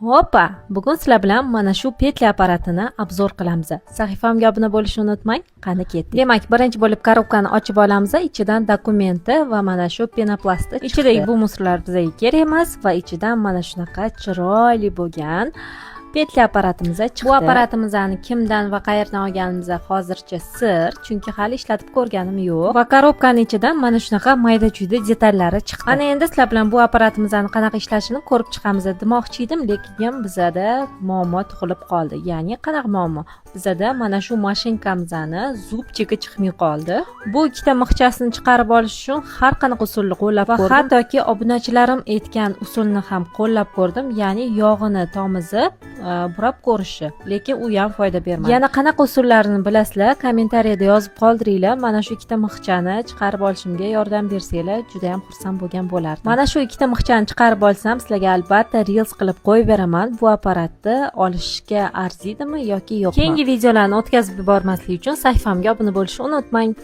Hoppa! Bugun sizlar bilan mana shu petli apparatini obzor qilamiz. Sahifamga obuna bo'lishni unutmang. Qani ketdik. Demak, birinchi bo'lib korobkani ochib olamiz. Ichidan dokumenti va mana shu penoplasti chiqdi. Ichidagi bu musorlar bizga kerak emas va ichidan mana shunaqa chiroyli bo'lgan petli apparatimiz chiqdi. Bu apparatimizni kimdan va qayerdan olganimiz hozircha sir, chunki hali ishlatib ko'rganim yo'q. Va korobkaning ichidan mana shunaqa mayda-chuyda detallari chiqdi. Ana endi sizlar bilan bu apparatimizni qanaqa ishlashini ko'rib chiqamiz demoqchi edim, lekin bizada muammo tug'ilib qoldi. Ya'ni qanaqa muammo? Bizada mana shu mashinkamizni zubchigi chiqmay qoldi. Bu ikkita mixchasini chiqarib olish uchun har qanaqa usulni qo'llab ko'rdim. Va hattoki obunachilarim aytgan usulni ham qo'llab ko'rdim, ya'ni yog'ini tomizib burab ko'rishi, lekin u ham foyda bermadi. Yana qanaqa usullarini bilasizlar, kommentariyada yozib qoldiringlar. Mana shu ikkita mixchani chiqarib olishimga yordam bersanglar, juda ham xursand bo'lgan bo'lardim. Mana shu ikkita mixchani chiqarib olsam, sizlarga albatta reels qilib qo'yib beraman. Bu apparatni olishga arziydimi yoki yo'qmi? Keyingi videolarni o'tkazib yubormaslik uchun sahifamga obuna bo'lishni unutmang.